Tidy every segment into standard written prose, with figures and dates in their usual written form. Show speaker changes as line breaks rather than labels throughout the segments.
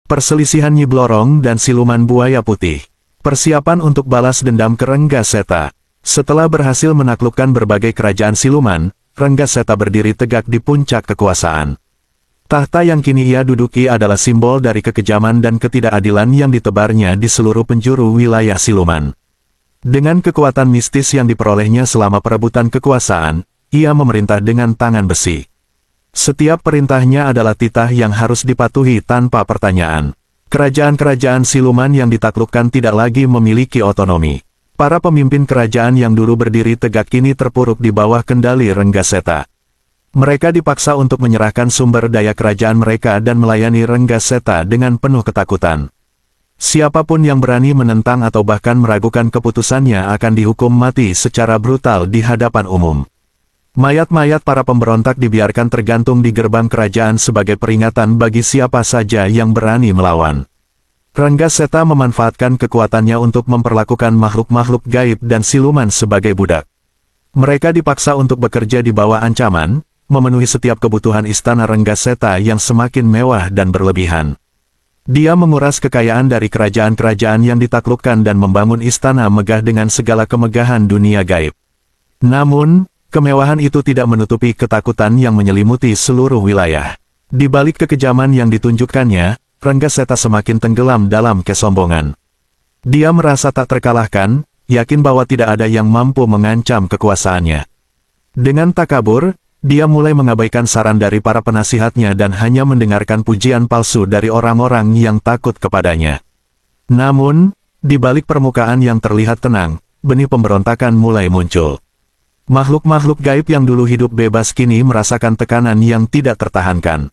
Perselisihan Nyi Blorong dan Siluman Buaya Putih. Persiapan untuk balas dendam ke Renggaseta. Setelah berhasil menaklukkan berbagai kerajaan siluman, Renggaseta berdiri tegak di puncak kekuasaan. Tahta yang kini ia duduki adalah simbol dari kekejaman dan ketidakadilan yang ditebarnya di seluruh penjuru wilayah siluman. Dengan kekuatan mistis yang diperolehnya selama perebutan kekuasaan, ia memerintah dengan tangan besi. Setiap perintahnya adalah titah yang harus dipatuhi tanpa pertanyaan. Kerajaan-kerajaan siluman yang ditaklukkan tidak lagi memiliki otonomi. Para pemimpin kerajaan yang dulu berdiri tegak kini terpuruk di bawah kendali Renggaseta. Mereka dipaksa untuk menyerahkan sumber daya kerajaan mereka dan melayani Renggaseta dengan penuh ketakutan. Siapapun yang berani menentang atau bahkan meragukan keputusannya akan dihukum mati secara brutal di hadapan umum. Mayat-mayat para pemberontak dibiarkan tergantung di gerbang kerajaan sebagai peringatan bagi siapa saja yang berani melawan. Renggaseta memanfaatkan kekuatannya untuk memperlakukan makhluk-makhluk gaib dan siluman sebagai budak. Mereka dipaksa untuk bekerja di bawah ancaman, memenuhi setiap kebutuhan istana Renggaseta yang semakin mewah dan berlebihan. Dia menguras kekayaan dari kerajaan-kerajaan yang ditaklukkan dan membangun istana megah dengan segala kemegahan dunia gaib. Namun, kemewahan itu tidak menutupi ketakutan yang menyelimuti seluruh wilayah. Di balik kekejaman yang ditunjukkannya, Renggaseta semakin tenggelam dalam kesombongan. Dia merasa tak terkalahkan, yakin bahwa tidak ada yang mampu mengancam kekuasaannya. Dengan takabur, dia mulai mengabaikan saran dari para penasihatnya dan hanya mendengarkan pujian palsu dari orang-orang yang takut kepadanya. Namun, di balik permukaan yang terlihat tenang, benih pemberontakan mulai muncul. Makhluk-makhluk gaib yang dulu hidup bebas kini merasakan tekanan yang tidak tertahankan.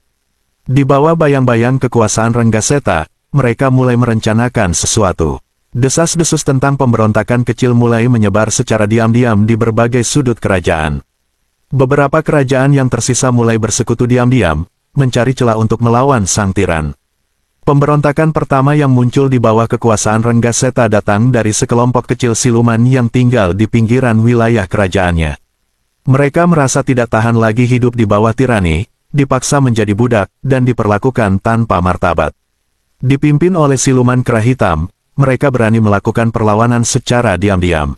Di bawah bayang-bayang kekuasaan Renggaseta, mereka mulai merencanakan sesuatu. Desas-desus tentang pemberontakan kecil mulai menyebar secara diam-diam di berbagai sudut kerajaan. Beberapa kerajaan yang tersisa mulai bersekutu diam-diam, mencari celah untuk melawan sang tiran. Pemberontakan pertama yang muncul di bawah kekuasaan Renggaseta datang dari sekelompok kecil siluman yang tinggal di pinggiran wilayah kerajaannya. Mereka merasa tidak tahan lagi hidup di bawah tirani, dipaksa menjadi budak, dan diperlakukan tanpa martabat. Dipimpin oleh siluman kera hitam, mereka berani melakukan perlawanan secara diam-diam.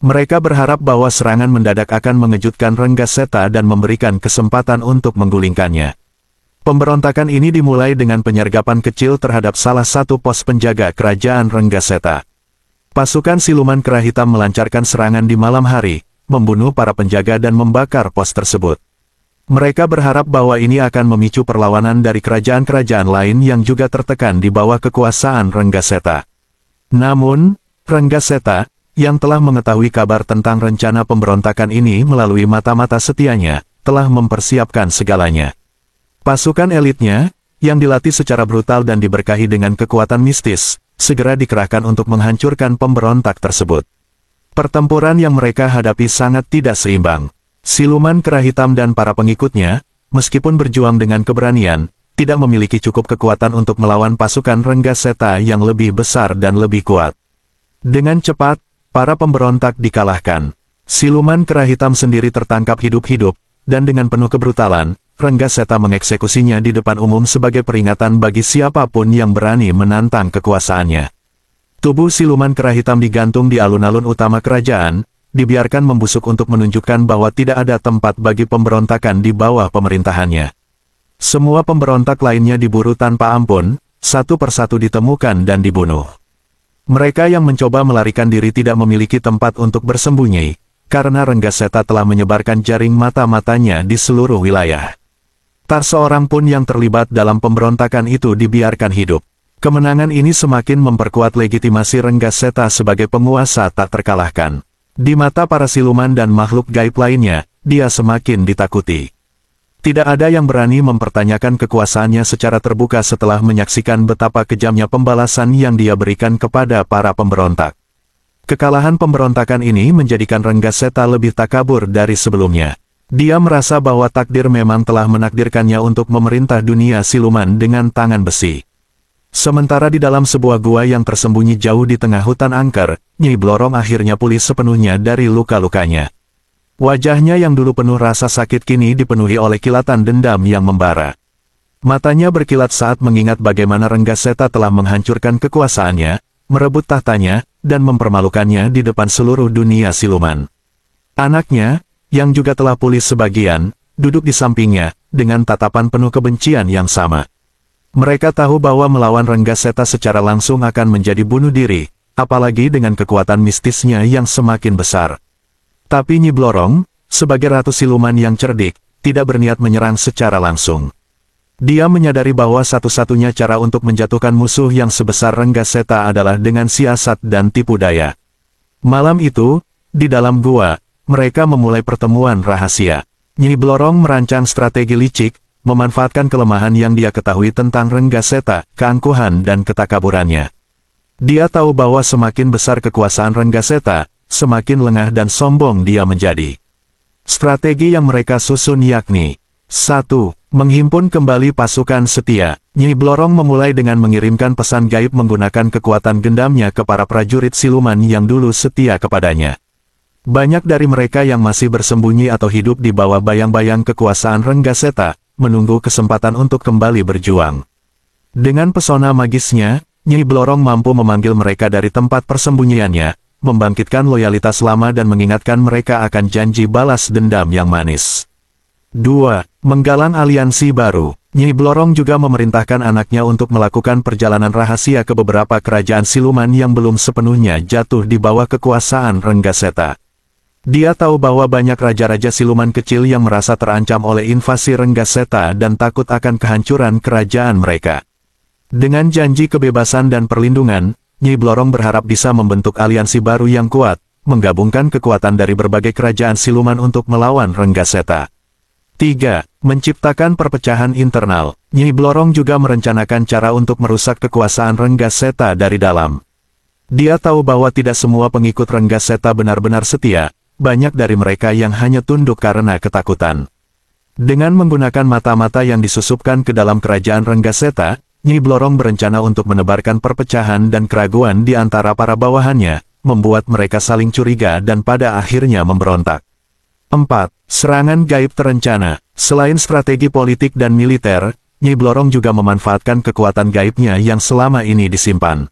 Mereka berharap bahwa serangan mendadak akan mengejutkan Renggaseta dan memberikan kesempatan untuk menggulingkannya. Pemberontakan ini dimulai dengan penyergapan kecil terhadap salah satu pos penjaga kerajaan Renggaseta. Pasukan siluman kera hitam melancarkan serangan di malam hari, membunuh para penjaga dan membakar pos tersebut. Mereka berharap bahwa ini akan memicu perlawanan dari kerajaan-kerajaan lain yang juga tertekan di bawah kekuasaan Renggaseta. Namun, Renggaseta, yang telah mengetahui kabar tentang rencana pemberontakan ini melalui mata-mata setianya, telah mempersiapkan segalanya. Pasukan elitnya, yang dilatih secara brutal dan diberkahi dengan kekuatan mistis, segera dikerahkan untuk menghancurkan pemberontak tersebut. Pertempuran yang mereka hadapi sangat tidak seimbang. Siluman kera hitam dan para pengikutnya, meskipun berjuang dengan keberanian, tidak memiliki cukup kekuatan untuk melawan pasukan Renggaseta yang lebih besar dan lebih kuat. Dengan cepat, para pemberontak dikalahkan. Siluman kera hitam sendiri tertangkap hidup-hidup, dan dengan penuh kebrutalan, Renggaseta mengeksekusinya di depan umum sebagai peringatan bagi siapapun yang berani menantang kekuasaannya. Tubuh siluman kera hitam digantung di alun-alun utama kerajaan, dibiarkan membusuk untuk menunjukkan bahwa tidak ada tempat bagi pemberontakan di bawah pemerintahannya. Semua pemberontak lainnya diburu tanpa ampun, satu persatu ditemukan dan dibunuh. Mereka yang mencoba melarikan diri tidak memiliki tempat untuk bersembunyi, karena Renggaseta telah menyebarkan jaring mata-matanya di seluruh wilayah. Tak seorang pun yang terlibat dalam pemberontakan itu dibiarkan hidup. Kemenangan ini semakin memperkuat legitimasi Renggaseta sebagai penguasa tak terkalahkan. Di mata para siluman dan makhluk gaib lainnya, dia semakin ditakuti. Tidak ada yang berani mempertanyakan kekuasaannya secara terbuka setelah menyaksikan betapa kejamnya pembalasan yang dia berikan kepada para pemberontak. Kekalahan pemberontakan ini menjadikan Renggaseta lebih takabur dari sebelumnya. Dia merasa bahwa takdir memang telah menakdirkannya untuk memerintah dunia siluman dengan tangan besi. Sementara di dalam sebuah gua yang tersembunyi jauh di tengah hutan angker, Nyi Blorong akhirnya pulih sepenuhnya dari luka-lukanya. Wajahnya yang dulu penuh rasa sakit kini dipenuhi oleh kilatan dendam yang membara. Matanya berkilat saat mengingat bagaimana Renggaseta telah menghancurkan kekuasaannya, merebut tahtanya, dan mempermalukannya di depan seluruh dunia siluman. Anaknya, yang juga telah pulih sebagian, duduk di sampingnya, dengan tatapan penuh kebencian yang sama. Mereka tahu bahwa melawan Renggaseta secara langsung akan menjadi bunuh diri, apalagi dengan kekuatan mistisnya yang semakin besar. Tapi Nyi Blorong, sebagai ratu siluman yang cerdik, tidak berniat menyerang secara langsung. Dia menyadari bahwa satu-satunya cara untuk menjatuhkan musuh yang sebesar Renggaseta adalah dengan siasat dan tipu daya. Malam itu, di dalam gua, mereka memulai pertemuan rahasia. Nyi Blorong merancang strategi licik, memanfaatkan kelemahan yang dia ketahui tentang Renggaseta, keangkuhan dan ketakaburannya. Dia tahu bahwa semakin besar kekuasaan Renggaseta, semakin lengah dan sombong dia menjadi. Strategi yang mereka susun yakni 1. Menghimpun kembali pasukan setia. Nyi Blorong memulai dengan mengirimkan pesan gaib menggunakan kekuatan gendamnya ke para prajurit siluman yang dulu setia kepadanya. Banyak dari mereka yang masih bersembunyi atau hidup di bawah bayang-bayang kekuasaan Renggaseta, menunggu kesempatan untuk kembali berjuang. Dengan pesona magisnya, Nyi Blorong mampu memanggil mereka dari tempat persembunyiannya, membangkitkan loyalitas lama dan mengingatkan mereka akan janji balas dendam yang manis. 2. Menggalang aliansi baru. Nyi Blorong juga memerintahkan anaknya untuk melakukan perjalanan rahasia ke beberapa kerajaan siluman yang belum sepenuhnya jatuh di bawah kekuasaan Renggaseta. Dia tahu bahwa banyak raja-raja siluman kecil yang merasa terancam oleh invasi Renggaseta dan takut akan kehancuran kerajaan mereka. Dengan janji kebebasan dan perlindungan, Nyi Blorong berharap bisa membentuk aliansi baru yang kuat, menggabungkan kekuatan dari berbagai kerajaan siluman untuk melawan Renggaseta. 3. Menciptakan perpecahan internal. Nyi Blorong juga merencanakan cara untuk merusak kekuasaan Renggaseta dari dalam. Dia tahu bahwa tidak semua pengikut Renggaseta benar-benar setia, banyak dari mereka yang hanya tunduk karena ketakutan. Dengan menggunakan mata-mata yang disusupkan ke dalam kerajaan Renggaseta, Nyi Blorong berencana untuk menebarkan perpecahan dan keraguan di antara para bawahannya, membuat mereka saling curiga dan pada akhirnya memberontak. 4. Serangan gaib terencana. Selain strategi politik dan militer, Nyi Blorong juga memanfaatkan kekuatan gaibnya yang selama ini disimpan.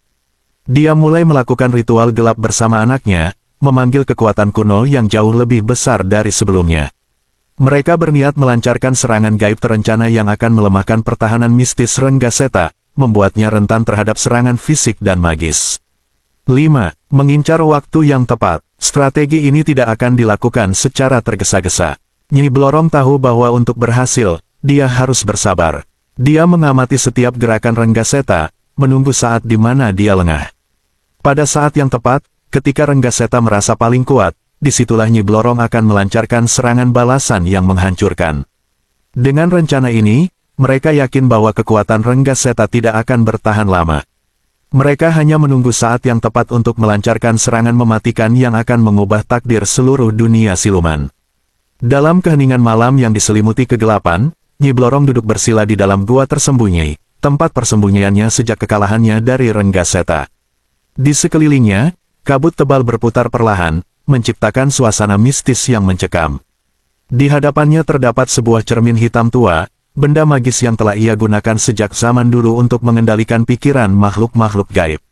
Dia mulai melakukan ritual gelap bersama anaknya, memanggil kekuatan kuno yang jauh lebih besar dari sebelumnya. Mereka berniat melancarkan serangan gaib terencana yang akan melemahkan pertahanan mistis Renggaseta, membuatnya rentan terhadap serangan fisik dan magis. 5. Mengincar waktu yang tepat. Strategi ini tidak akan dilakukan secara tergesa-gesa. Nyi Blorong tahu bahwa untuk berhasil, dia harus bersabar. Dia mengamati setiap gerakan Renggaseta, menunggu saat di mana dia lengah. Pada saat yang tepat, ketika Renggaseta merasa paling kuat, disitulah Nyi Blorong akan melancarkan serangan balasan yang menghancurkan. Dengan rencana ini, mereka yakin bahwa kekuatan Renggaseta tidak akan bertahan lama. Mereka hanya menunggu saat yang tepat untuk melancarkan serangan mematikan yang akan mengubah takdir seluruh dunia siluman. Dalam keheningan malam yang diselimuti kegelapan, Nyi Blorong duduk bersila di dalam gua tersembunyi, tempat persembunyiannya sejak kekalahannya dari Renggaseta. Di sekelilingnya, kabut tebal berputar perlahan, menciptakan suasana mistis yang mencekam. Di hadapannya terdapat sebuah cermin hitam tua, benda magis yang telah ia gunakan sejak zaman dulu untuk mengendalikan pikiran makhluk-makhluk gaib.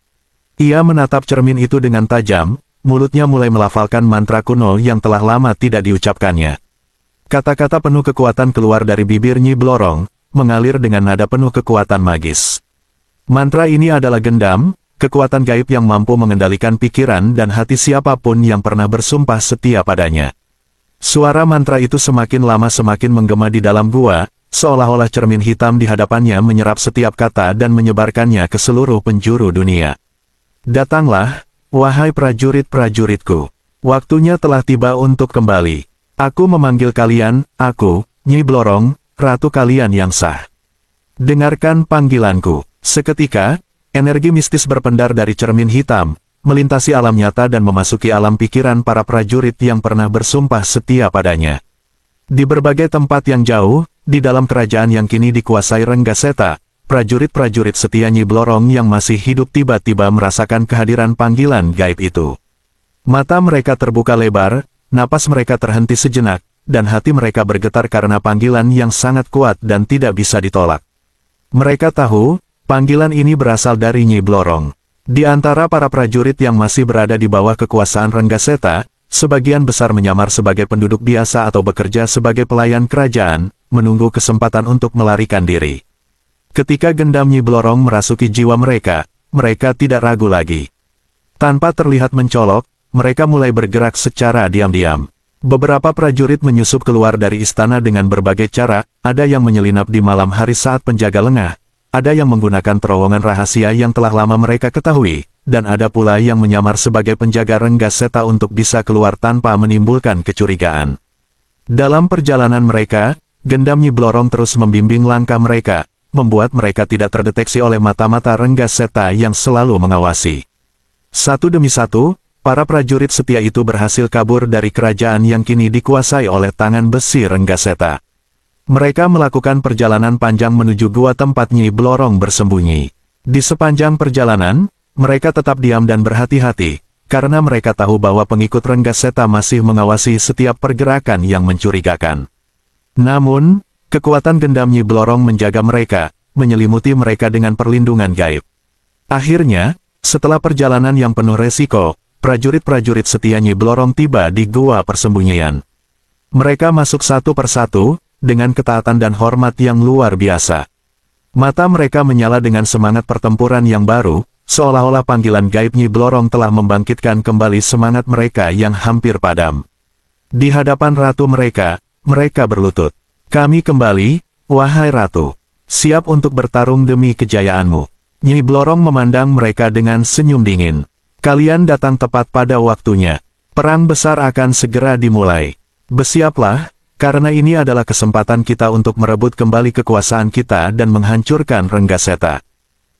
Ia menatap cermin itu dengan tajam, mulutnya mulai melafalkan mantra kuno yang telah lama tidak diucapkannya. Kata-kata penuh kekuatan keluar dari bibir Nyi Blorong, mengalir dengan nada penuh kekuatan magis. Mantra ini adalah gendam, kekuatan gaib yang mampu mengendalikan pikiran dan hati siapapun yang pernah bersumpah setia padanya. Suara mantra itu semakin lama semakin menggema di dalam gua, seolah-olah cermin hitam di hadapannya menyerap setiap kata dan menyebarkannya ke seluruh penjuru dunia. Datanglah, wahai prajurit-prajuritku. Waktunya telah tiba untuk kembali. Aku memanggil kalian, aku, Nyi Blorong, ratu kalian yang sah. Dengarkan panggilanku. Seketika, energi mistis berpendar dari cermin hitam, melintasi alam nyata dan memasuki alam pikiran para prajurit yang pernah bersumpah setia padanya. Di berbagai tempat yang jauh, di dalam kerajaan yang kini dikuasai Renggaseta, prajurit-prajurit setia Nyi Blorong yang masih hidup tiba-tiba merasakan kehadiran panggilan gaib itu. Mata mereka terbuka lebar, napas mereka terhenti sejenak, dan hati mereka bergetar karena panggilan yang sangat kuat dan tidak bisa ditolak. Mereka tahu, panggilan ini berasal dari Nyi Blorong. Di antara para prajurit yang masih berada di bawah kekuasaan Renggaseta, sebagian besar menyamar sebagai penduduk biasa atau bekerja sebagai pelayan kerajaan, menunggu kesempatan untuk melarikan diri. Ketika gendam Nyi Blorong merasuki jiwa mereka, mereka tidak ragu lagi. Tanpa terlihat mencolok, mereka mulai bergerak secara diam-diam. Beberapa prajurit menyusup keluar dari istana dengan berbagai cara, ada yang menyelinap di malam hari saat penjaga lengah, ada yang menggunakan terowongan rahasia yang telah lama mereka ketahui, dan ada pula yang menyamar sebagai penjaga Renggaseta untuk bisa keluar tanpa menimbulkan kecurigaan. Dalam perjalanan mereka, gendam Nyi Blorong terus membimbing langkah mereka, membuat mereka tidak terdeteksi oleh mata-mata Renggaseta yang selalu mengawasi. Satu demi satu, para prajurit setia itu berhasil kabur dari kerajaan yang kini dikuasai oleh tangan besi Renggaseta. Mereka melakukan perjalanan panjang menuju gua tempat Nyi Blorong bersembunyi. Di sepanjang perjalanan, mereka tetap diam dan berhati-hati, karena mereka tahu bahwa pengikut Renggaseta masih mengawasi setiap pergerakan yang mencurigakan. Namun, kekuatan gendam Nyi Blorong menjaga mereka, menyelimuti mereka dengan perlindungan gaib. Akhirnya, setelah perjalanan yang penuh resiko, prajurit-prajurit setia Nyi Blorong tiba di gua persembunyian. Mereka masuk satu persatu, dengan ketaatan dan hormat yang luar biasa. Mata mereka menyala dengan semangat pertempuran yang baru, seolah-olah panggilan gaib Nyi Blorong telah membangkitkan kembali semangat mereka yang hampir padam. Di hadapan ratu mereka berlutut. Kami kembali, wahai ratu. Siap untuk bertarung demi kejayaanmu. Nyi Blorong memandang mereka dengan senyum dingin. Kalian datang tepat pada waktunya. Perang besar akan segera dimulai. Bersiaplah, karena ini adalah kesempatan kita untuk merebut kembali kekuasaan kita dan menghancurkan Renggaseta.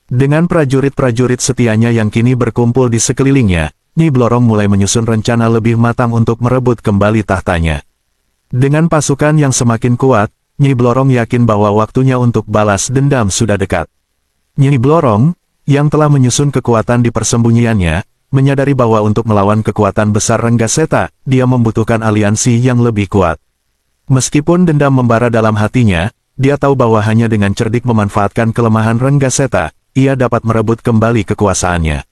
Dengan prajurit-prajurit setianya yang kini berkumpul di sekelilingnya, Nyi Blorong mulai menyusun rencana lebih matang untuk merebut kembali tahtanya. Dengan pasukan yang semakin kuat, Nyi Blorong yakin bahwa waktunya untuk balas dendam sudah dekat. Nyi Blorong, yang telah menyusun kekuatan di persembunyiannya, menyadari bahwa untuk melawan kekuatan besar Renggaseta, dia membutuhkan aliansi yang lebih kuat. Meskipun dendam membara dalam hatinya, dia tahu bahwa hanya dengan cerdik memanfaatkan kelemahan Renggaseta, ia dapat merebut kembali kekuasaannya.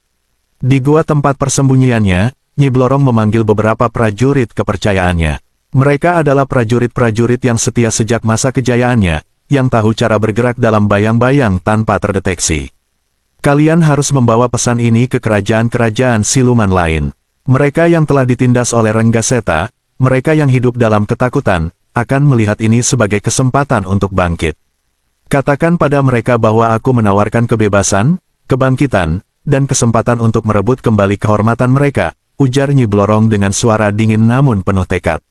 Di gua tempat persembunyiannya, Nyi Blorong memanggil beberapa prajurit kepercayaannya. Mereka adalah prajurit-prajurit yang setia sejak masa kejayaannya, yang tahu cara bergerak dalam bayang-bayang tanpa terdeteksi. Kalian harus membawa pesan ini ke kerajaan-kerajaan siluman lain. Mereka yang telah ditindas oleh Renggaseta, mereka yang hidup dalam ketakutan, akan melihat ini sebagai kesempatan untuk bangkit. Katakan pada mereka bahwa aku menawarkan kebebasan, kebangkitan, dan kesempatan untuk merebut kembali kehormatan mereka, ujar Nyi Blorong dengan suara dingin namun penuh tekad.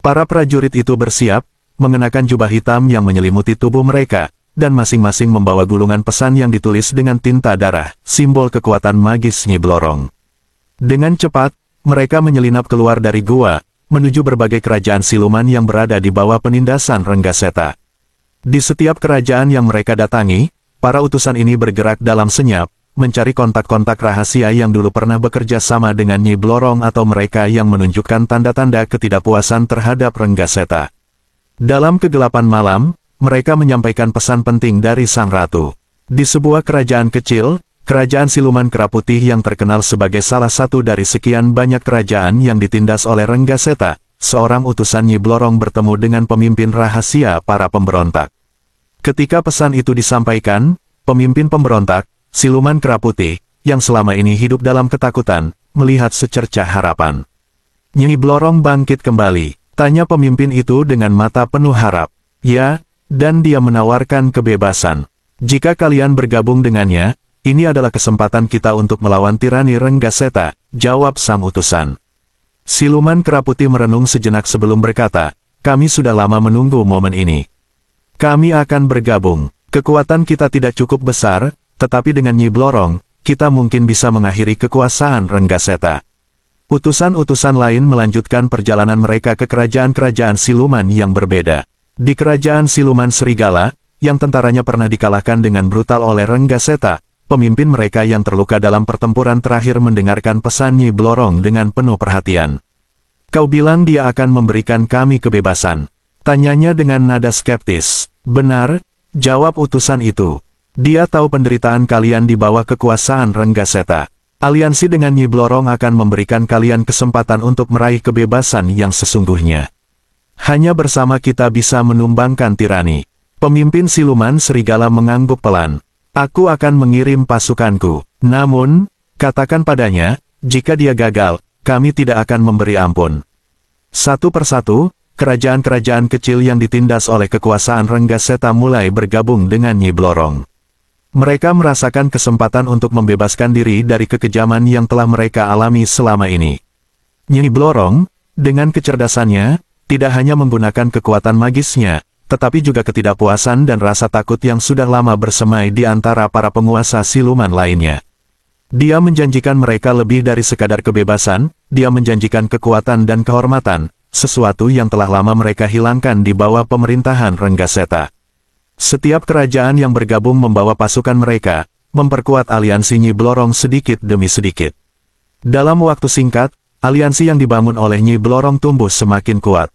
Para prajurit itu bersiap, mengenakan jubah hitam yang menyelimuti tubuh mereka, dan masing-masing membawa gulungan pesan yang ditulis dengan tinta darah, simbol kekuatan magis Nyi Blorong. Dengan cepat, mereka menyelinap keluar dari gua, menuju berbagai kerajaan siluman yang berada di bawah penindasan Renggaseta. Di setiap kerajaan yang mereka datangi, para utusan ini bergerak dalam senyap, mencari kontak-kontak rahasia yang dulu pernah bekerja sama dengan Nyi Blorong atau mereka yang menunjukkan tanda-tanda ketidakpuasan terhadap Renggaseta. Dalam kegelapan malam, mereka menyampaikan pesan penting dari Sang Ratu. Di sebuah kerajaan kecil, kerajaan siluman kera putih yang terkenal sebagai salah satu dari sekian banyak kerajaan yang ditindas oleh Renggaseta, seorang utusan Nyi Blorong bertemu dengan pemimpin rahasia para pemberontak. Ketika pesan itu disampaikan, pemimpin pemberontak, siluman kera putih, yang selama ini hidup dalam ketakutan, melihat secercah harapan. Nyi Blorong bangkit kembali, tanya pemimpin itu dengan mata penuh harap. Ya, dan dia menawarkan kebebasan. Jika kalian bergabung dengannya, ini adalah kesempatan kita untuk melawan tirani Renggaseta, jawab sang utusan. Siluman kera putih merenung sejenak sebelum berkata, kami sudah lama menunggu momen ini. Kami akan bergabung. Kekuatan kita tidak cukup besar, tetapi dengan Nyi Blorong, kita mungkin bisa mengakhiri kekuasaan Renggaseta. Utusan-utusan lain melanjutkan perjalanan mereka ke kerajaan-kerajaan siluman yang berbeda. Di kerajaan siluman serigala, yang tentaranya pernah dikalahkan dengan brutal oleh Renggaseta, pemimpin mereka yang terluka dalam pertempuran terakhir mendengarkan pesan Nyi Blorong dengan penuh perhatian. Kau bilang dia akan memberikan kami kebebasan. Tanyanya dengan nada skeptis. Benar, jawab utusan itu. Dia tahu penderitaan kalian di bawah kekuasaan Renggaseta. Aliansi dengan Nyi Blorong akan memberikan kalian kesempatan untuk meraih kebebasan yang sesungguhnya. Hanya bersama kita bisa menumbangkan tirani. Pemimpin siluman serigala mengangguk pelan. Aku akan mengirim pasukanku. Namun, katakan padanya, jika dia gagal, kami tidak akan memberi ampun. Satu persatu, kerajaan-kerajaan kecil yang ditindas oleh kekuasaan Renggaseta mulai bergabung dengan Nyi Blorong. Mereka merasakan kesempatan untuk membebaskan diri dari kekejaman yang telah mereka alami selama ini. Nyi Blorong, dengan kecerdasannya, tidak hanya menggunakan kekuatan magisnya, tetapi juga ketidakpuasan dan rasa takut yang sudah lama bersemai di antara para penguasa siluman lainnya. Dia menjanjikan mereka lebih dari sekadar kebebasan, dia menjanjikan kekuatan dan kehormatan, sesuatu yang telah lama mereka hilangkan di bawah pemerintahan Renggaseta. Setiap kerajaan yang bergabung membawa pasukan mereka, memperkuat aliansi Nyi Blorong sedikit demi sedikit. Dalam waktu singkat, aliansi yang dibangun oleh Nyi Blorong tumbuh semakin kuat.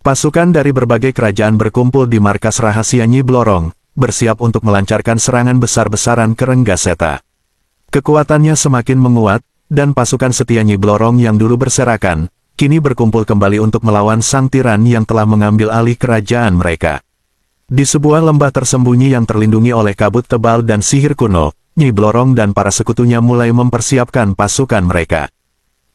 Pasukan dari berbagai kerajaan berkumpul di markas rahasia Nyi Blorong, bersiap untuk melancarkan serangan besar-besaran ke Renggaseta. Kekuatannya semakin menguat, dan pasukan setia Nyi Blorong yang dulu berserakan, kini berkumpul kembali untuk melawan sang tiran yang telah mengambil alih kerajaan mereka. Di sebuah lembah tersembunyi yang terlindungi oleh kabut tebal dan sihir kuno, Nyi Blorong dan para sekutunya mulai mempersiapkan pasukan mereka.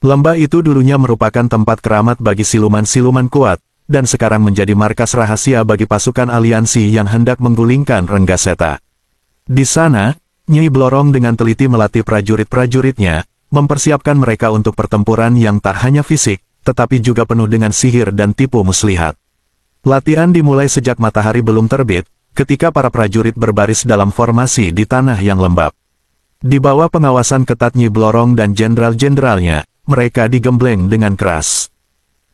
Lembah itu dulunya merupakan tempat keramat bagi siluman-siluman kuat, dan sekarang menjadi markas rahasia bagi pasukan aliansi yang hendak menggulingkan Renggaseta. Di sana, Nyi Blorong dengan teliti melatih prajurit-prajuritnya, mempersiapkan mereka untuk pertempuran yang tak hanya fisik, tetapi juga penuh dengan sihir dan tipu muslihat. Latihan dimulai sejak matahari belum terbit, ketika para prajurit berbaris dalam formasi di tanah yang lembab. Di bawah pengawasan ketat Nyi Blorong dan jenderal-jenderalnya, mereka digembleng dengan keras.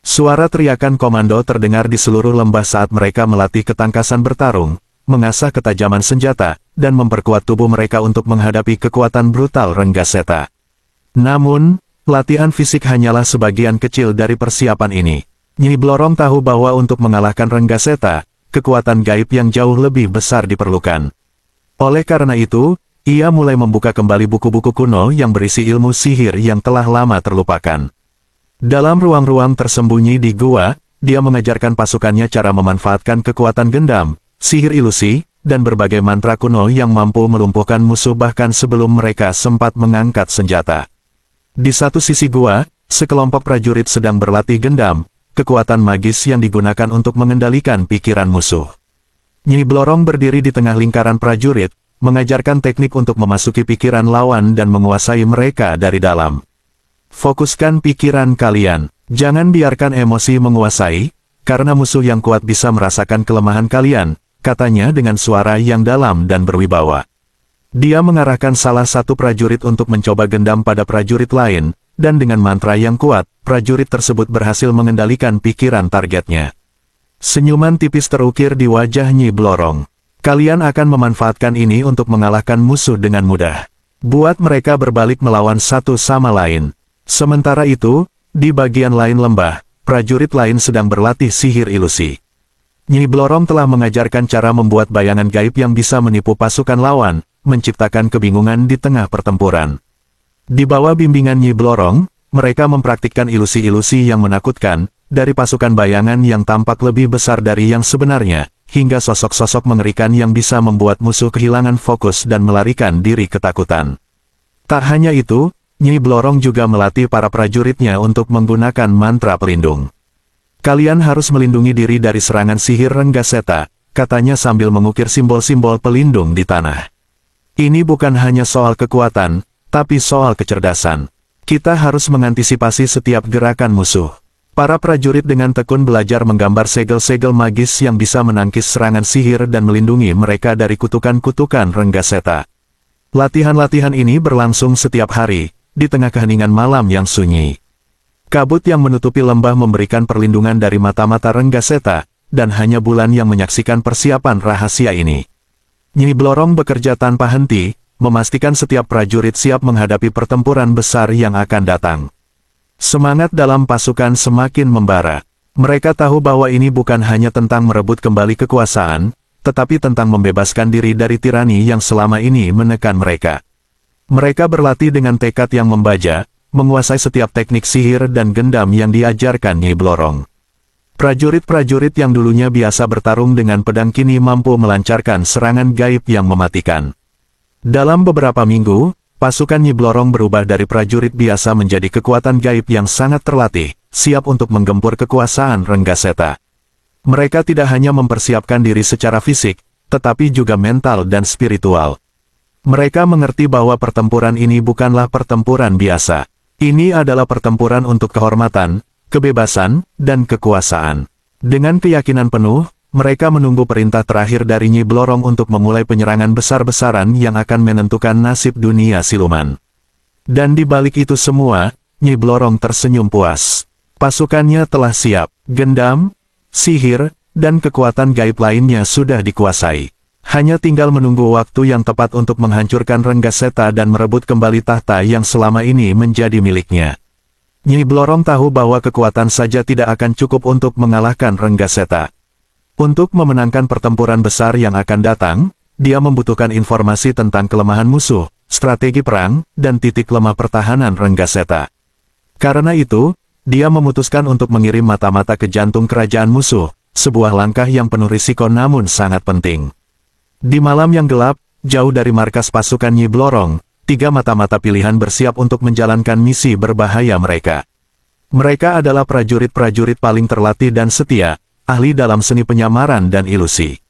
Suara teriakan komando terdengar di seluruh lembah saat mereka melatih ketangkasan bertarung, mengasah ketajaman senjata, dan memperkuat tubuh mereka untuk menghadapi kekuatan brutal Renggaseta. Namun, latihan fisik hanyalah sebagian kecil dari persiapan ini. Nyi Blorong tahu bahwa untuk mengalahkan Renggaseta, kekuatan gaib yang jauh lebih besar diperlukan. Oleh karena itu, ia mulai membuka kembali buku-buku kuno yang berisi ilmu sihir yang telah lama terlupakan. Dalam ruang-ruang tersembunyi di gua, dia mengajarkan pasukannya cara memanfaatkan kekuatan gendam, sihir ilusi, dan berbagai mantra kuno yang mampu melumpuhkan musuh bahkan sebelum mereka sempat mengangkat senjata. Di satu sisi gua, sekelompok prajurit sedang berlatih gendam, kekuatan magis yang digunakan untuk mengendalikan pikiran musuh. Nyi Blorong berdiri di tengah lingkaran prajurit, mengajarkan teknik untuk memasuki pikiran lawan dan menguasai mereka dari dalam. Fokuskan pikiran kalian, jangan biarkan emosi menguasai, karena musuh yang kuat bisa merasakan kelemahan kalian, katanya dengan suara yang dalam dan berwibawa. Dia mengarahkan salah satu prajurit untuk mencoba gendam pada prajurit lain, dan dengan mantra yang kuat, prajurit tersebut berhasil mengendalikan pikiran targetnya. Senyuman tipis terukir di wajah Nyi Blorong. Kalian akan memanfaatkan ini untuk mengalahkan musuh dengan mudah. Buat mereka berbalik melawan satu sama lain. Sementara itu, di bagian lain lembah, prajurit lain sedang berlatih sihir ilusi. Nyi Blorong telah mengajarkan cara membuat bayangan gaib yang bisa menipu pasukan lawan, menciptakan kebingungan di tengah pertempuran. Di bawah bimbingan Nyi Blorong, mereka mempraktikkan ilusi-ilusi yang menakutkan, dari pasukan bayangan yang tampak lebih besar dari yang sebenarnya, hingga sosok-sosok mengerikan yang bisa membuat musuh kehilangan fokus dan melarikan diri ketakutan. Tak hanya itu, Nyi Blorong juga melatih para prajuritnya untuk menggunakan mantra pelindung. Kalian harus melindungi diri dari serangan sihir Renggaseta, katanya sambil mengukir simbol-simbol pelindung di tanah. Ini bukan hanya soal kekuatan, tapi soal kecerdasan. Kita harus mengantisipasi setiap gerakan musuh. Para prajurit dengan tekun belajar menggambar segel-segel magis yang bisa menangkis serangan sihir dan melindungi mereka dari kutukan-kutukan Renggaseta. Latihan-latihan ini berlangsung setiap hari, di tengah keheningan malam yang sunyi. Kabut yang menutupi lembah memberikan perlindungan dari mata-mata Renggaseta, dan hanya bulan yang menyaksikan persiapan rahasia ini. Nyi Blorong bekerja tanpa henti, memastikan setiap prajurit siap menghadapi pertempuran besar yang akan datang. Semangat dalam pasukan semakin membara. Mereka tahu bahwa ini bukan hanya tentang merebut kembali kekuasaan, tetapi tentang membebaskan diri dari tirani yang selama ini menekan mereka. Mereka berlatih dengan tekad yang membaja, menguasai setiap teknik sihir dan gendam yang diajarkan Nyi Blorong. Prajurit-prajurit yang dulunya biasa bertarung dengan pedang kini mampu melancarkan serangan gaib yang mematikan. Dalam beberapa minggu, pasukan Nyi Blorong berubah dari prajurit biasa menjadi kekuatan gaib yang sangat terlatih, siap untuk menggempur kekuasaan Renggaseta. Mereka tidak hanya mempersiapkan diri secara fisik, tetapi juga mental dan spiritual. Mereka mengerti bahwa pertempuran ini bukanlah pertempuran biasa. Ini adalah pertempuran untuk kehormatan, kebebasan, dan kekuasaan. Dengan keyakinan penuh, mereka menunggu perintah terakhir dari Nyi Blorong untuk memulai penyerangan besar-besaran yang akan menentukan nasib dunia siluman. Dan di balik itu semua, Nyi Blorong tersenyum puas. Pasukannya telah siap, gendam, sihir, dan kekuatan gaib lainnya sudah dikuasai. Hanya tinggal menunggu waktu yang tepat untuk menghancurkan Renggaseta dan merebut kembali tahta yang selama ini menjadi miliknya. Nyi Blorong tahu bahwa kekuatan saja tidak akan cukup untuk mengalahkan Renggaseta. Untuk memenangkan pertempuran besar yang akan datang, dia membutuhkan informasi tentang kelemahan musuh, strategi perang, dan titik lemah pertahanan Renggaseta. Karena itu, dia memutuskan untuk mengirim mata-mata ke jantung kerajaan musuh, sebuah langkah yang penuh risiko namun sangat penting. Di malam yang gelap, jauh dari markas pasukan Nyi Blorong, 3 mata-mata pilihan bersiap untuk menjalankan misi berbahaya mereka. Mereka adalah prajurit-prajurit paling terlatih dan setia, ahli dalam seni penyamaran dan ilusi.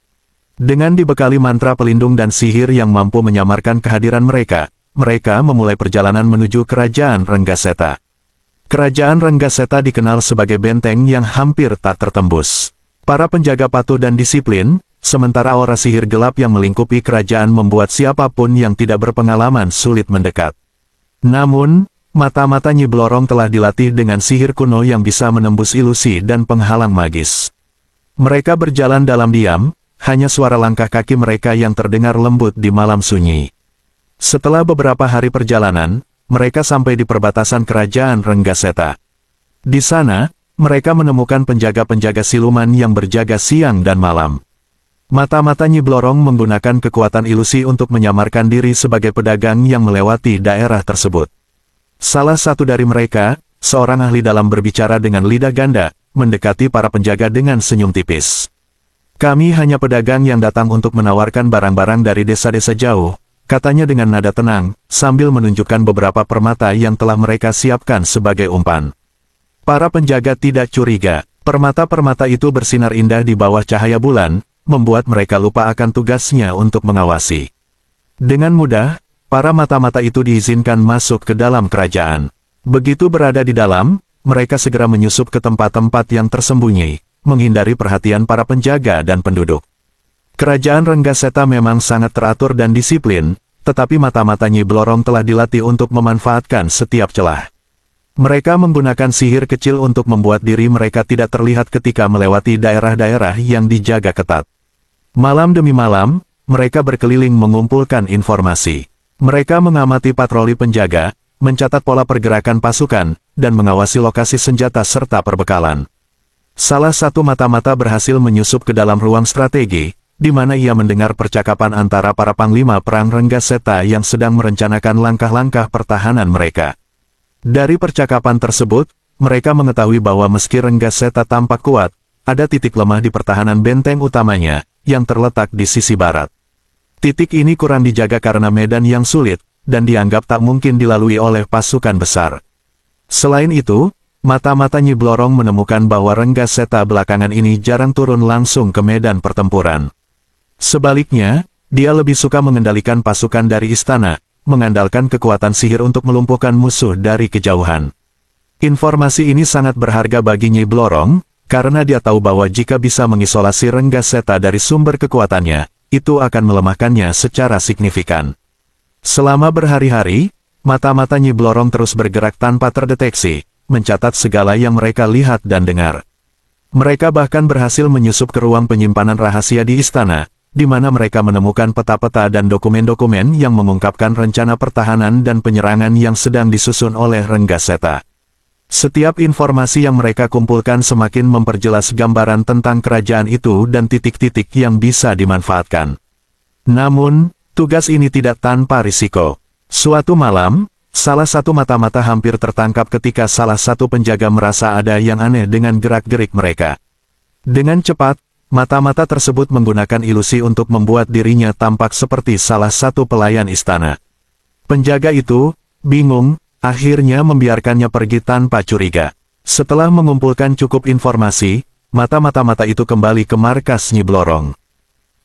Dengan dibekali mantra pelindung dan sihir yang mampu menyamarkan kehadiran mereka, mereka memulai perjalanan menuju kerajaan Renggaseta. Kerajaan Renggaseta dikenal sebagai benteng yang hampir tak tertembus. Para penjaga patuh dan disiplin, sementara aura sihir gelap yang melingkupi kerajaan membuat siapapun yang tidak berpengalaman sulit mendekat. Namun, mata-mata Nyi Blorong telah dilatih dengan sihir kuno yang bisa menembus ilusi dan penghalang magis. Mereka berjalan dalam diam, hanya suara langkah kaki mereka yang terdengar lembut di malam sunyi. Setelah beberapa hari perjalanan, mereka sampai di perbatasan kerajaan Renggaseta. Di sana, mereka menemukan penjaga-penjaga siluman yang berjaga siang dan malam. Mata-mata Nyi Blorong menggunakan kekuatan ilusi untuk menyamarkan diri sebagai pedagang yang melewati daerah tersebut. Salah satu dari mereka, seorang ahli dalam berbicara dengan lidah ganda, mendekati para penjaga dengan senyum tipis. "Kami hanya pedagang yang datang untuk menawarkan barang-barang dari desa-desa jauh," katanya dengan nada tenang, sambil menunjukkan beberapa permata yang telah mereka siapkan sebagai umpan. Para penjaga tidak curiga, permata-permata itu bersinar indah di bawah cahaya bulan, membuat mereka lupa akan tugasnya untuk mengawasi. Dengan mudah, para mata-mata itu diizinkan masuk ke dalam kerajaan. Begitu berada di dalam, mereka segera menyusup ke tempat-tempat yang tersembunyi, menghindari perhatian para penjaga dan penduduk. Kerajaan Renggaseta memang sangat teratur dan disiplin, tetapi mata-mata Nyi Blorong telah dilatih untuk memanfaatkan setiap celah. Mereka menggunakan sihir kecil untuk membuat diri mereka tidak terlihat ketika melewati daerah-daerah yang dijaga ketat. Malam demi malam, mereka berkeliling mengumpulkan informasi. Mereka mengamati patroli penjaga, mencatat pola pergerakan pasukan, dan mengawasi lokasi senjata serta perbekalan. Salah satu mata-mata berhasil menyusup ke dalam ruang strategi, di mana ia mendengar percakapan antara para panglima perang Renggaseta yang sedang merencanakan langkah-langkah pertahanan mereka. Dari percakapan tersebut, mereka mengetahui bahwa meski Renggaseta tampak kuat, ada titik lemah di pertahanan benteng utamanya, yang terletak di sisi barat. Titik ini kurang dijaga karena medan yang sulit, dan dianggap tak mungkin dilalui oleh pasukan besar. Selain itu, mata-mata Nyi Blorong menemukan bahwa Renggaseta belakangan ini jarang turun langsung ke medan pertempuran. Sebaliknya, dia lebih suka mengendalikan pasukan dari istana, mengandalkan kekuatan sihir untuk melumpuhkan musuh dari kejauhan. Informasi ini sangat berharga bagi Nyi Blorong, karena dia tahu bahwa jika bisa mengisolasi Renggaseta dari sumber kekuatannya, itu akan melemahkannya secara signifikan. Selama berhari-hari, mata-mata Nyi Blorong terus bergerak tanpa terdeteksi, mencatat segala yang mereka lihat dan dengar. Mereka bahkan berhasil menyusup ke ruang penyimpanan rahasia di istana, di mana mereka menemukan peta-peta dan dokumen-dokumen yang mengungkapkan rencana pertahanan dan penyerangan yang sedang disusun oleh Renggaseta. Setiap informasi yang mereka kumpulkan semakin memperjelas gambaran tentang kerajaan itu dan titik-titik yang bisa dimanfaatkan. Namun, tugas ini tidak tanpa risiko. Suatu malam, salah satu mata-mata hampir tertangkap ketika salah satu penjaga merasa ada yang aneh dengan gerak-gerik mereka. Dengan cepat, mata-mata tersebut menggunakan ilusi untuk membuat dirinya tampak seperti salah satu pelayan istana. Penjaga itu bingung, akhirnya membiarkannya pergi tanpa curiga. Setelah mengumpulkan cukup informasi, mata-mata itu kembali ke markas Nyi Blorong.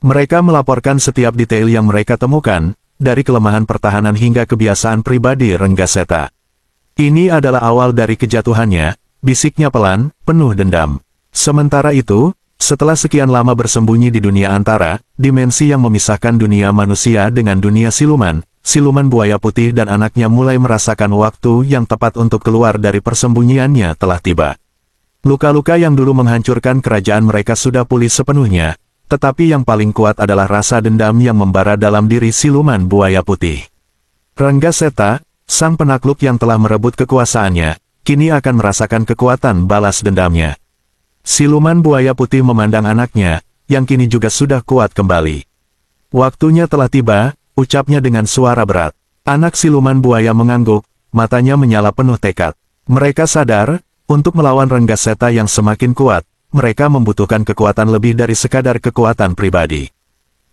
Mereka melaporkan setiap detail yang mereka temukan, dari kelemahan pertahanan hingga kebiasaan pribadi Renggaseta. Ini adalah awal dari kejatuhannya, bisiknya pelan, penuh dendam. Sementara itu, setelah sekian lama bersembunyi di dunia antara, dimensi yang memisahkan dunia manusia dengan dunia siluman, siluman buaya putih dan anaknya mulai merasakan waktu yang tepat untuk keluar dari persembunyiannya telah tiba. Luka-luka yang dulu menghancurkan kerajaan mereka sudah pulih sepenuhnya, tetapi yang paling kuat adalah rasa dendam yang membara dalam diri siluman buaya putih. Renggaseta, sang penakluk yang telah merebut kekuasaannya, kini akan merasakan kekuatan balas dendamnya. Siluman buaya putih memandang anaknya, yang kini juga sudah kuat kembali. Waktunya telah tiba, ucapnya dengan suara berat. Anak siluman buaya mengangguk, matanya menyala penuh tekad. Mereka sadar, untuk melawan Renggaseta yang semakin kuat, mereka membutuhkan kekuatan lebih dari sekadar kekuatan pribadi.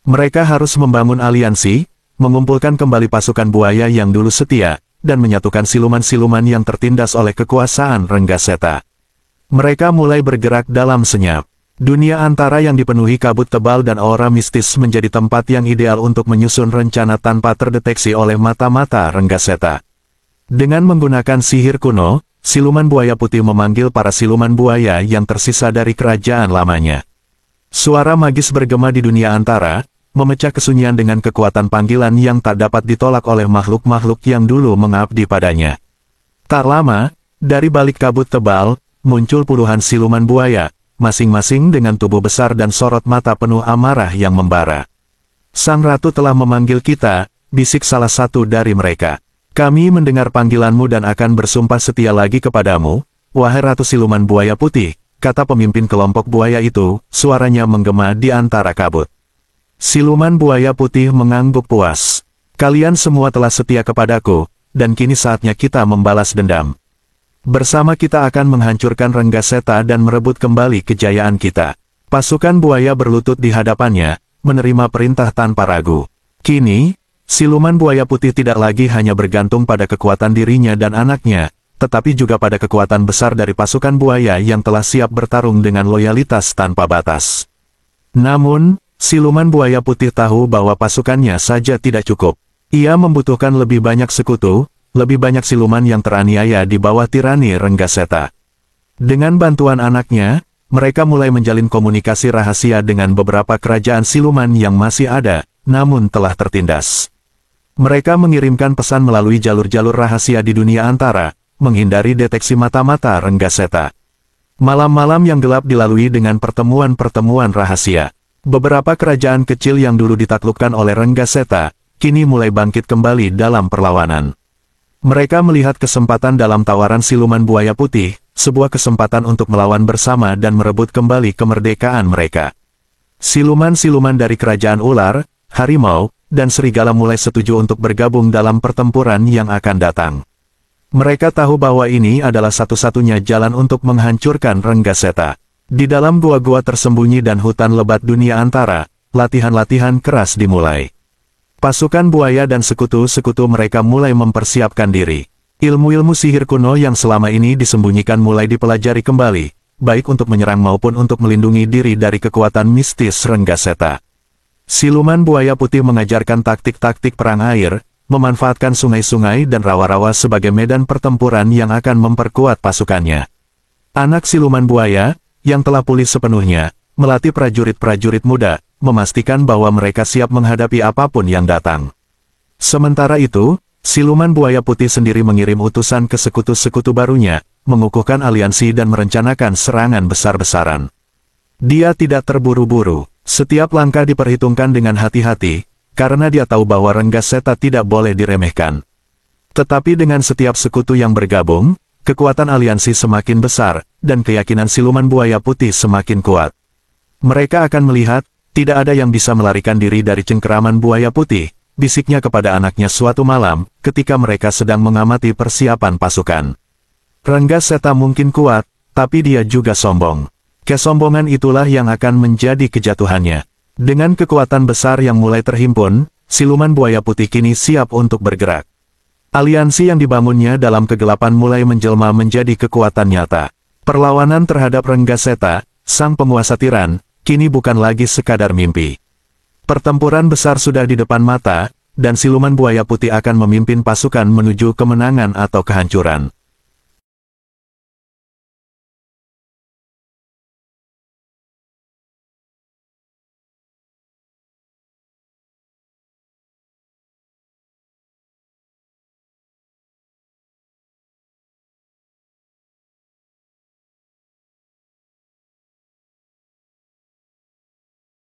Mereka harus membangun aliansi, mengumpulkan kembali pasukan buaya yang dulu setia, dan menyatukan siluman-siluman yang tertindas oleh kekuasaan Renggaseta. Mereka mulai bergerak dalam senyap. Dunia antara yang dipenuhi kabut tebal dan aura mistis menjadi tempat yang ideal untuk menyusun rencana tanpa terdeteksi oleh mata-mata Renggaseta. Dengan menggunakan sihir kuno, siluman buaya putih memanggil para siluman buaya yang tersisa dari kerajaan lamanya. Suara magis bergema di dunia antara, memecah kesunyian dengan kekuatan panggilan yang tak dapat ditolak oleh makhluk-makhluk yang dulu mengabdi padanya. Tak lama, dari balik kabut tebal, muncul puluhan siluman buaya, masing-masing dengan tubuh besar dan sorot mata penuh amarah yang membara. Sang Ratu telah memanggil kita, bisik salah satu dari mereka. Kami mendengar panggilanmu dan akan bersumpah setia lagi kepadamu, wahai Ratu Siluman Buaya Putih, kata pemimpin kelompok buaya itu, suaranya menggema di antara kabut. Siluman Buaya Putih mengangguk puas. Kalian semua telah setia kepadaku, dan kini saatnya kita membalas dendam. Bersama kita akan menghancurkan Renggaseta dan merebut kembali kejayaan kita. Pasukan buaya berlutut di hadapannya, menerima perintah tanpa ragu. Kini, siluman buaya putih tidak lagi hanya bergantung pada kekuatan dirinya dan anaknya, tetapi juga pada kekuatan besar dari pasukan buaya yang telah siap bertarung dengan loyalitas tanpa batas. Namun, siluman buaya putih tahu bahwa pasukannya saja tidak cukup. Ia membutuhkan lebih banyak sekutu, lebih banyak siluman yang teraniaya di bawah tirani Renggaseta. Dengan bantuan anaknya, mereka mulai menjalin komunikasi rahasia dengan beberapa kerajaan siluman yang masih ada, namun telah tertindas. Mereka mengirimkan pesan melalui jalur-jalur rahasia di dunia antara, menghindari deteksi mata-mata Renggaseta. Malam-malam yang gelap dilalui dengan pertemuan-pertemuan rahasia. Beberapa kerajaan kecil yang dulu ditaklukkan oleh Renggaseta, kini mulai bangkit kembali dalam perlawanan. Mereka melihat kesempatan dalam tawaran siluman buaya putih, sebuah kesempatan untuk melawan bersama dan merebut kembali kemerdekaan mereka. Siluman-siluman dari kerajaan ular, harimau, dan serigala mulai setuju untuk bergabung dalam pertempuran yang akan datang. Mereka tahu bahwa ini adalah satu-satunya jalan untuk menghancurkan Renggaseta. Di dalam gua-gua tersembunyi dan hutan lebat dunia antara, latihan-latihan keras dimulai. Pasukan buaya dan sekutu-sekutu mereka mulai mempersiapkan diri. Ilmu-ilmu sihir kuno yang selama ini disembunyikan mulai dipelajari kembali, baik untuk menyerang maupun untuk melindungi diri dari kekuatan mistis Renggaseta. Siluman buaya putih mengajarkan taktik-taktik perang air, memanfaatkan sungai-sungai dan rawa-rawa sebagai medan pertempuran yang akan memperkuat pasukannya. Anak siluman buaya, yang telah pulih sepenuhnya, melatih prajurit-prajurit muda, memastikan bahwa mereka siap menghadapi apapun yang datang. Sementara itu, siluman buaya putih sendiri mengirim utusan ke sekutu-sekutu barunya, mengukuhkan aliansi dan merencanakan serangan besar-besaran. Dia tidak terburu-buru, setiap langkah diperhitungkan dengan hati-hati, karena dia tahu bahwa Renggaseta tidak boleh diremehkan. Tetapi dengan setiap sekutu yang bergabung, kekuatan aliansi semakin besar, dan keyakinan siluman buaya putih semakin kuat. Mereka akan melihat, tidak ada yang bisa melarikan diri dari cengkeraman buaya putih, bisiknya kepada anaknya suatu malam, ketika mereka sedang mengamati persiapan pasukan. Ranggaseta mungkin kuat, tapi dia juga sombong. Kesombongan itulah yang akan menjadi kejatuhannya. Dengan kekuatan besar yang mulai terhimpun, siluman buaya putih kini siap untuk bergerak. Aliansi yang dibangunnya dalam kegelapan mulai menjelma menjadi kekuatan nyata. Perlawanan terhadap Ranggaseta, sang penguasa tiran, kini bukan lagi sekadar mimpi. Pertempuran besar sudah di depan mata, dan siluman buaya putih akan memimpin pasukan menuju kemenangan atau kehancuran.